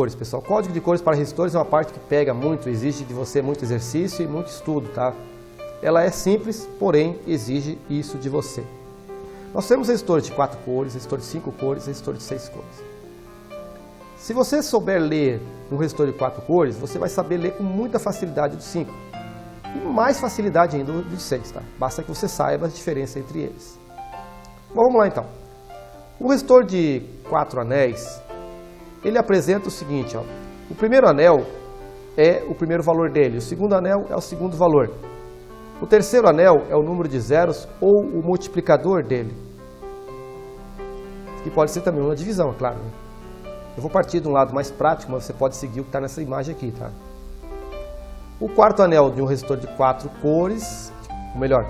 Cores, pessoal. Código de cores para resistores é uma parte que pega muito, exige de você muito exercício e muito estudo, tá? Ela é simples, porém exige isso de você. Nós temos resistores de 4 cores, resistor de 5 cores, resistor de 6 cores. Se você souber ler um resistor de 4 cores, você vai saber ler com muita facilidade o de 5. E mais facilidade ainda o de 6, tá? Basta que você saiba a diferença entre eles. Bom, vamos lá então. O resistor de 4 anéis, ele apresenta o seguinte, ó. O primeiro anel é o primeiro valor dele, o segundo anel é o segundo valor. O terceiro anel é o número de zeros ou o multiplicador dele. Que pode ser também uma divisão, é claro. Né? Eu vou partir de um lado mais prático, mas você pode seguir o que está nessa imagem aqui, tá? O quarto anel de um resistor de 4 cores, ou melhor,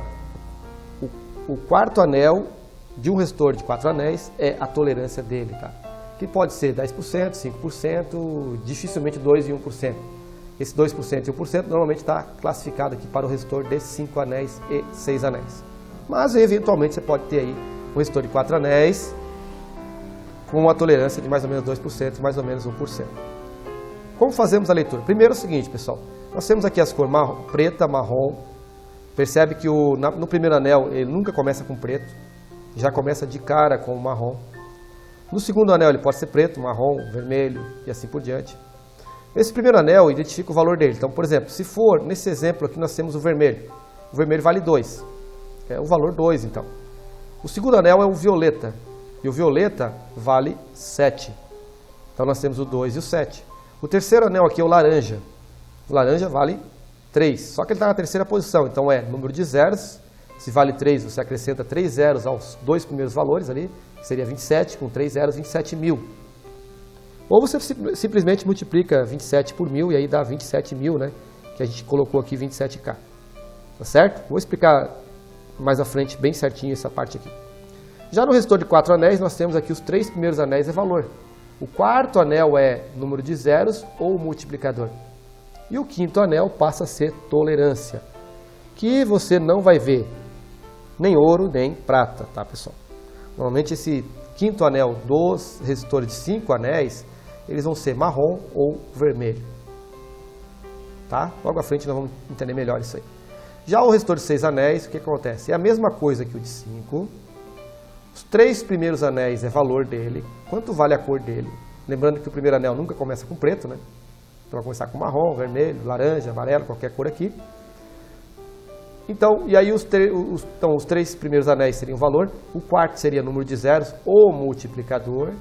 o quarto anel de um resistor de 4 anéis é a tolerância dele, tá? Que pode ser 10%, 5%, dificilmente 2% e 1%. Esse 2% e 1% normalmente está classificado aqui para o resistor de 5 anéis e 6 anéis. Mas, eventualmente, você pode ter aí um resistor de 4 anéis com uma tolerância de mais ou menos 2%, mais ou menos 1%. Como fazemos a leitura? Primeiro é o seguinte, pessoal. Nós temos aqui as cores preta, marrom. Percebe que no primeiro anel ele nunca começa com preto, já começa de cara com o marrom. No segundo anel ele pode ser preto, marrom, vermelho e assim por diante. Esse primeiro anel identifica o valor dele. Então, por exemplo, se for, nesse exemplo aqui nós temos o vermelho. O vermelho vale 2. É o valor 2, então. O segundo anel é o violeta. E o violeta vale 7. Então, nós temos o 2 e o 7. O terceiro anel aqui é o laranja. O laranja vale 3. Só que ele está na terceira posição. Então, é número de zeros. Se vale 3, você acrescenta 3 zeros aos dois primeiros valores ali. Que seria 27. Com 3 zeros, 27.000. Ou você simplesmente multiplica 27 por 1000 e aí dá 27.000, né? Que a gente colocou aqui 27K. Tá certo? Vou explicar mais à frente bem certinho essa parte aqui. Já no resistor de 4 anéis, nós temos aqui os 3 primeiros anéis é valor. O quarto anel é número de zeros ou multiplicador. E o quinto anel passa a ser tolerância. Que você não vai ver nem ouro nem prata, tá, pessoal? Normalmente esse quinto anel dos resistores de 5 anéis, eles vão ser marrom ou vermelho. Tá? Logo à frente nós vamos entender melhor isso aí. Já o resistor de 6 anéis, o que acontece? É a mesma coisa que o de 5. Os 3 primeiros anéis é valor dele. Quanto vale a cor dele? Lembrando que o primeiro anel nunca começa com preto, né? Então vai começar com marrom, vermelho, laranja, amarelo, qualquer cor aqui. Então, e aí os 3 primeiros anéis seriam valor. O quarto seria número de zeros ou multiplicador.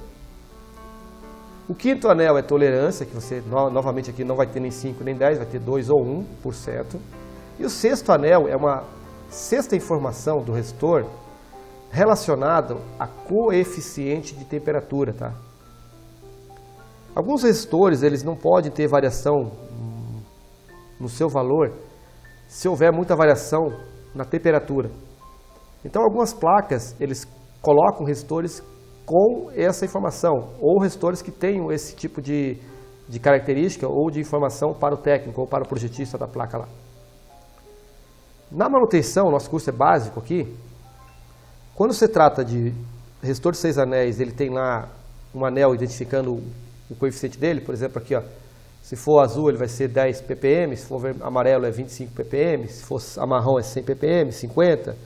O quinto anel é tolerância, que você novamente aqui não vai ter nem 5 nem 10, vai ter 2 ou 1%. E o sexto anel é uma sexta informação do resistor relacionado a coeficiente de temperatura, tá? Alguns resistores, eles não podem ter variação no seu valor se houver muita variação na temperatura. Então, algumas placas, eles colocam resistores com essa informação, ou resistores que tenham esse tipo de característica ou de informação para o técnico ou para o projetista da placa lá. Na manutenção, nosso curso é básico aqui. Quando se trata de resistor de 6 anéis, ele tem lá um anel identificando o coeficiente dele, por exemplo aqui, ó, se for azul ele vai ser 10 ppm, se for amarelo é 25 ppm, se for marrom é 100 ppm, 50,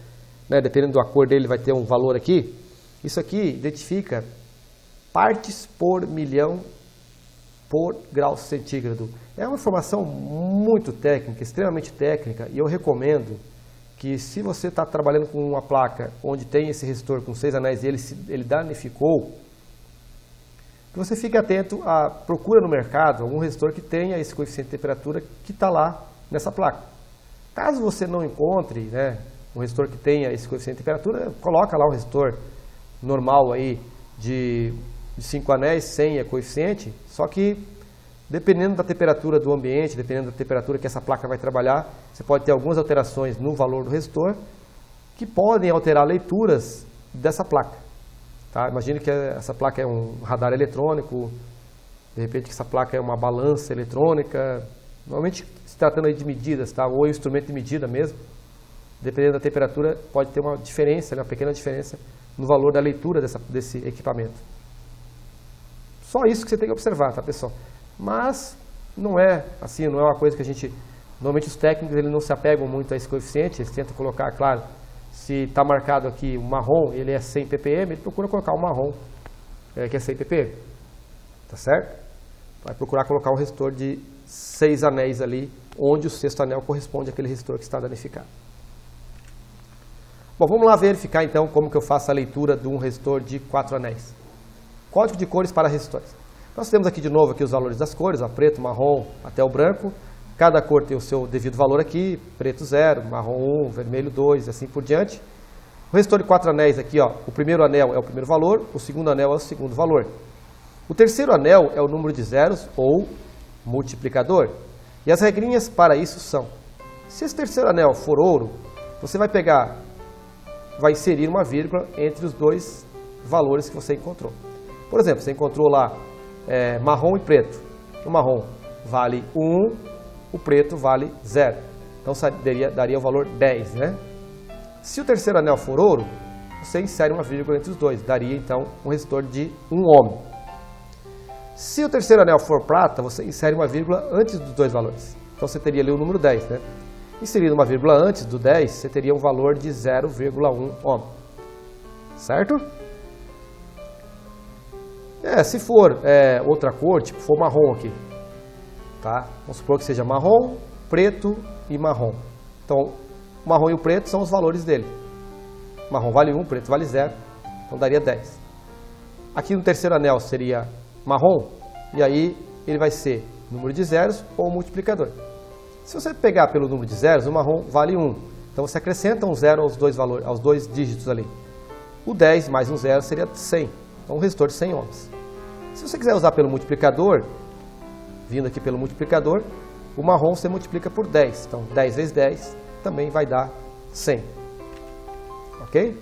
né, dependendo da cor dele vai ter um valor aqui. Isso aqui identifica partes por milhão por grau centígrado. É uma informação muito técnica, extremamente técnica, e eu recomendo que se você está trabalhando com uma placa onde tem esse resistor com 6 anéis e ele danificou, que você fique atento à procura no mercado, algum resistor que tenha esse coeficiente de temperatura que está lá nessa placa. Caso você não encontre, né, um resistor que tenha esse coeficiente de temperatura, coloca lá um resistor normal aí de 5 anéis, sem coeficiente, só que dependendo da temperatura do ambiente, dependendo da temperatura que essa placa vai trabalhar, você pode ter algumas alterações no valor do resistor que podem alterar leituras dessa placa. Tá? Imagine que essa placa é um radar eletrônico, de repente que essa placa é uma balança eletrônica, normalmente se tratando aí de medidas, tá? Ou instrumento de medida mesmo, dependendo da temperatura pode ter uma diferença, né? Uma pequena diferença no valor da leitura desse equipamento. Só isso que você tem que observar, tá, pessoal? Mas não é assim, não é uma coisa que a gente... Normalmente os técnicos eles não se apegam muito a esse coeficiente, eles tentam colocar, claro, se está marcado aqui o marrom, ele é 100 ppm, ele procura colocar o marrom, que é 100 ppm, tá certo? Vai procurar colocar um resistor de 6 anéis ali, onde o sexto anel corresponde àquele resistor que está danificado. Bom, vamos lá verificar então como que eu faço a leitura de um resistor de 4 anéis. Código de cores para resistores. Nós temos aqui de novo aqui os valores das cores, ó, preto, marrom até o branco. Cada cor tem o seu devido valor aqui, preto 0, marrom 1, vermelho 2 e assim por diante. O resistor de 4 anéis aqui, ó, o primeiro anel é o primeiro valor, o segundo anel é o segundo valor. O terceiro anel é o número de zeros ou multiplicador. E as regrinhas para isso são: se esse terceiro anel for ouro, você vai pegar, vai inserir uma vírgula entre os dois valores que você encontrou. Por exemplo, você encontrou lá marrom e preto. O marrom vale 1, o preto vale 0. Então daria o valor 10, né? Se o terceiro anel for ouro, você insere uma vírgula entre os dois. Daria então um resistor de 1 ohm. Se o terceiro anel for prata, você insere uma vírgula antes dos dois valores. Então você teria ali o número 10, né? Inserindo uma vírgula antes do 10, você teria um valor de 0,1 ohm. Certo? Se for outra cor, tipo for marrom aqui, tá? Vamos supor que seja marrom, preto e marrom. Então, o marrom e o preto são os valores dele. Marrom vale 1, preto vale 0, então daria 10. Aqui no terceiro anel seria marrom, e aí ele vai ser número de zeros ou multiplicador. Se você pegar pelo número de zeros, o marrom vale 1. Então você acrescenta um zero aos dois valores, aos dois dígitos ali. O 10 mais um zero seria 100. Então um resistor de 100 ohms. Se você quiser usar pelo multiplicador, vindo aqui pelo multiplicador, o marrom você multiplica por 10. Então 10 vezes 10 também vai dar 100. Ok?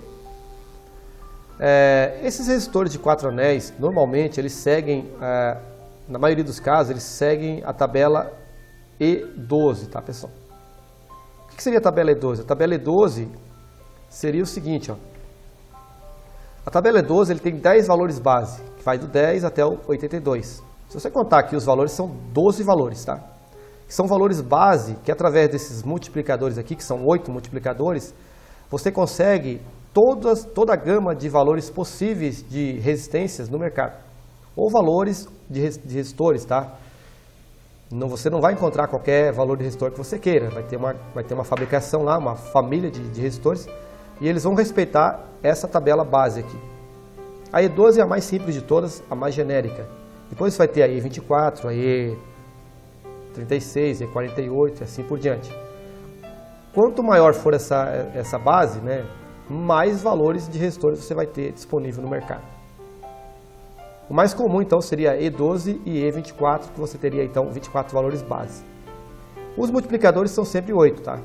Esses resistores de 4 anéis, normalmente eles seguem, na maioria dos casos, eles seguem a tabela E12, tá, pessoal? O que seria a tabela E12? A tabela E12 seria o seguinte, ó. A tabela E12 ele tem 10 valores base, que vai do 10 até o 82. Se você contar aqui os valores, são 12 valores, tá? Que são valores base, que através desses multiplicadores aqui, que são 8 multiplicadores, você consegue toda a gama de valores possíveis de resistências no mercado. Ou valores de resistores, tá? Você não vai encontrar qualquer valor de resistor que você queira. Vai ter uma fabricação lá, uma família de resistores, e eles vão respeitar essa tabela base aqui. A E12 é a mais simples de todas, a mais genérica. Depois você vai ter a E24, a E36, a E48 e assim por diante. Quanto maior for essa base, né, mais valores de resistores você vai ter disponível no mercado. O mais comum então seria E12 e E24, que você teria então 24 valores base. Os multiplicadores são sempre 8, tá?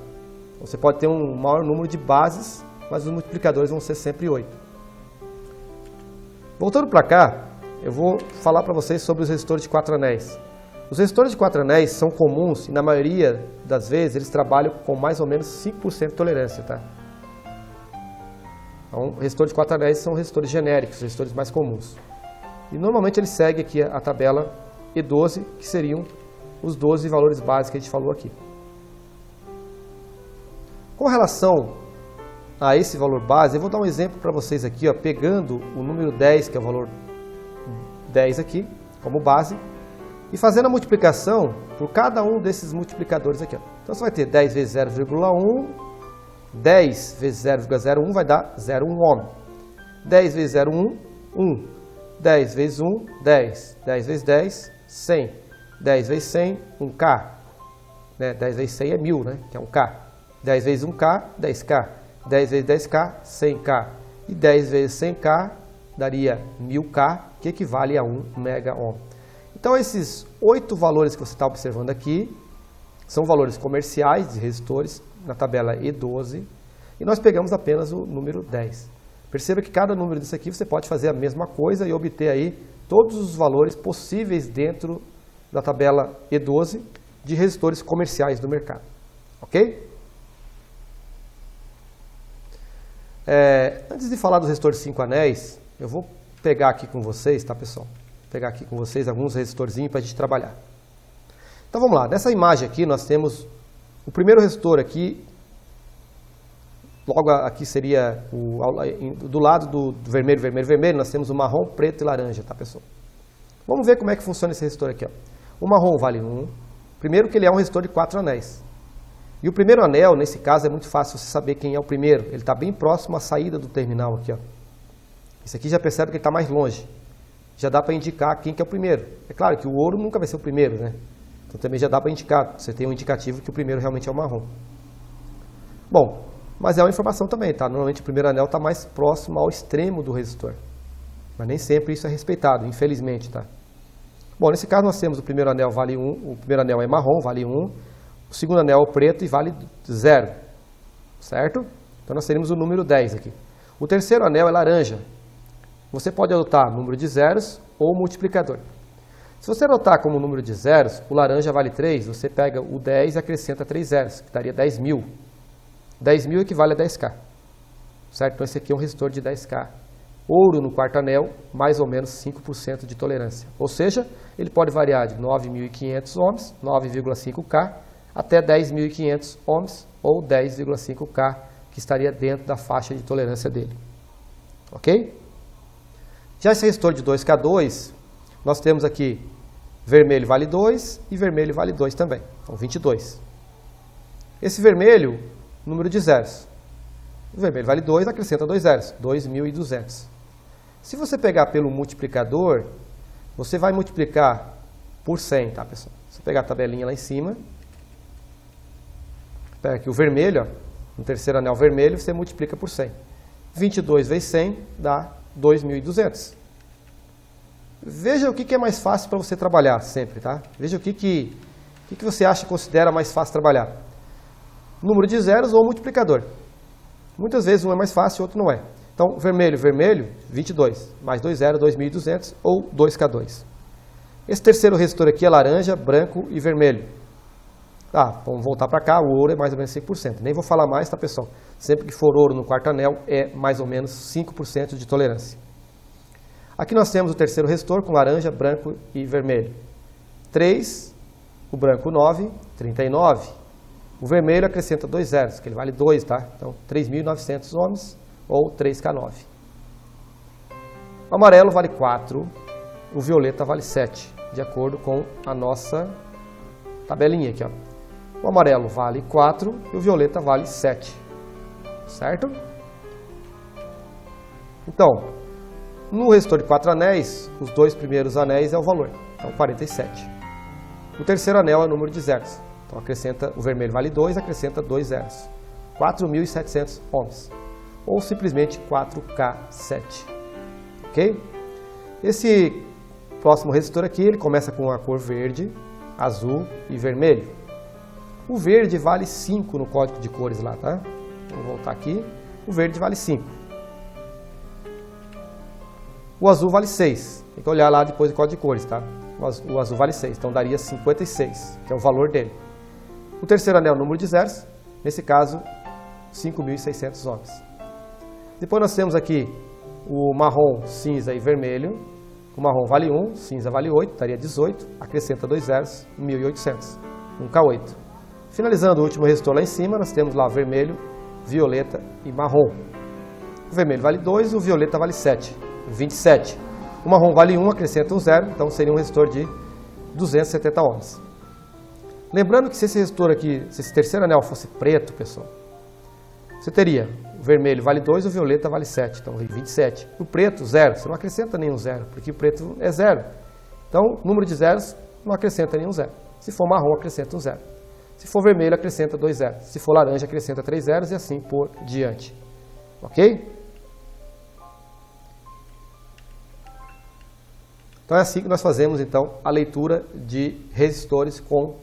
Você pode ter um maior número de bases, mas os multiplicadores vão ser sempre 8. Voltando para cá, eu vou falar para vocês sobre os resistores de 4 anéis. Os resistores de 4 anéis são comuns e na maioria das vezes eles trabalham com mais ou menos 5% de tolerância, tá? Então, resistores de 4 anéis são resistores genéricos, resistores mais comuns. E normalmente eles seguem aqui a tabela E12, que seriam os 12 valores básicos que a gente falou aqui. Com relação a esse valor base, eu vou dar um exemplo para vocês aqui, ó, pegando o número 10, que é o valor 10 aqui, como base, e fazendo a multiplicação por cada um desses multiplicadores aqui, ó. Então você vai ter 10 vezes 0,1, 10 vezes 0,01 vai dar 0,1 ohm. 10 vezes 0,1, 1. 10 vezes 1, 10. 10 vezes 10, 100. 10 vezes 100, 1K. Né? 10 vezes 100 é 1000, né? Que é 1K. 10 vezes 1K, 10K. 10 vezes 10K, 100K. E 10 vezes 100K daria 1000K, que equivale a 1 megaohm. Então esses 8 valores que você está observando aqui são valores comerciais de resistores na tabela E12 e nós pegamos apenas o número 10. Perceba que cada número desse aqui você pode fazer a mesma coisa e obter aí todos os valores possíveis dentro da tabela E12 de resistores comerciais do mercado. Ok? Antes de falar dos resistores de 5 anéis, eu vou pegar aqui com vocês, tá, pessoal? pegar aqui com vocês alguns resistorzinhos para a gente trabalhar. Então vamos lá, nessa imagem aqui nós temos o primeiro resistor aqui, logo aqui seria, do lado do vermelho, vermelho, vermelho, nós temos o marrom, preto e laranja, tá pessoal? Vamos ver como é que funciona esse resistor aqui. Ó. O marrom vale 1, primeiro que ele é um resistor de 4 anéis. E o primeiro anel, nesse caso, é muito fácil você saber quem é o primeiro, ele está bem próximo à saída do terminal aqui. Ó. Esse aqui já percebe que ele está mais longe. Já dá para indicar quem que é o primeiro. É claro que o ouro nunca vai ser o primeiro, né? Então também já dá para indicar. Você tem um indicativo que o primeiro realmente é o marrom. Bom, mas é uma informação também, tá? Normalmente o primeiro anel está mais próximo ao extremo do resistor. Mas nem sempre isso é respeitado, infelizmente, tá? Bom, nesse caso nós temos o primeiro anel vale 1, o primeiro anel é marrom, vale 1. O segundo anel é preto e vale 0. Certo? Então nós teremos o número 10 aqui. O terceiro anel é laranja. Você pode adotar número de zeros ou multiplicador. Se você adotar como número de zeros, o laranja vale 3, você pega o 10 e acrescenta 3 zeros, que daria 10.000. 10.000 equivale a 10K. Certo? Então esse aqui é um resistor de 10K. Ouro no quarto anel, mais ou menos 5% de tolerância. Ou seja, ele pode variar de 9.500 ohms, 9,5K, até 10.500 ohms ou 10,5K, que estaria dentro da faixa de tolerância dele. Ok? Já esse resistor de 2K2, nós temos aqui vermelho vale 2 e vermelho vale 2 também. Então 22. Esse vermelho, número de zeros. O vermelho vale 2, acrescenta 2 zeros, 2.200. Se você pegar pelo multiplicador, você vai multiplicar por 100, tá pessoal? Você pegar a tabelinha lá em cima, pega aqui o vermelho, ó, no terceiro anel vermelho, você multiplica por 100. 22 vezes 100 dá 2.200. Veja o que é mais fácil para você trabalhar sempre, tá? Veja o que você acha que considera mais fácil trabalhar. Número de zeros ou multiplicador. Muitas vezes um é mais fácil, o outro não é. Então, vermelho, vermelho, 22, mais 2 zeros, 2.200 ou 2K2. Esse terceiro resistor aqui é laranja, branco e vermelho. Tá, vamos voltar para cá, o ouro é mais ou menos 5%. Nem vou falar mais, tá pessoal? Sempre que for ouro no quarto anel, é mais ou menos 5% de tolerância. Aqui nós temos o terceiro resistor com laranja, branco e vermelho. 3, o branco 9, 39. O vermelho acrescenta 2 zeros, que ele vale 2, tá? Então, 3.900 ohms ou 3K9. O amarelo vale 4, o violeta vale 7, de acordo com a nossa tabelinha aqui, ó. O amarelo vale 4 e o violeta vale 7, certo? Então, no resistor de 4 anéis, os dois primeiros anéis é o valor, então 47. O terceiro anel é o número de zeros, então acrescenta, o vermelho vale 2, acrescenta 2 zeros, 4.700 ohms, ou simplesmente 4K7, ok? Esse próximo resistor aqui, ele começa com a cor verde, azul e vermelho. O verde vale 5 no código de cores lá, tá? Vamos voltar aqui, o verde vale 5. O azul vale 6, tem que olhar lá depois do código de cores, tá? O azul vale 6, então daria 56, que é o valor dele. O terceiro anel é o número de zeros, nesse caso, 5.600 ohms. Depois nós temos aqui o marrom, cinza e vermelho. O marrom vale 1, cinza vale 8, daria 18, acrescenta 2 zeros, 1.800, 1K8. Finalizando o último resistor lá em cima, nós temos lá vermelho, violeta e marrom. O vermelho vale 2, o violeta vale 7, 27. O marrom vale 1, acrescenta 1 zero, então seria um resistor de 270 ohms. Lembrando que se esse resistor aqui, se esse terceiro anel fosse preto, pessoal, você teria o vermelho vale 2, o violeta vale 7, então 27. O preto, 0, você não acrescenta nenhum zero, porque o preto é 0. Então, número de zeros, não acrescenta nenhum zero. Se for marrom, acrescenta um zero. Se for vermelho, acrescenta 2 zeros. Se for laranja, acrescenta 3 zeros e assim por diante. Ok? Então é assim que nós fazemos então a leitura de resistores com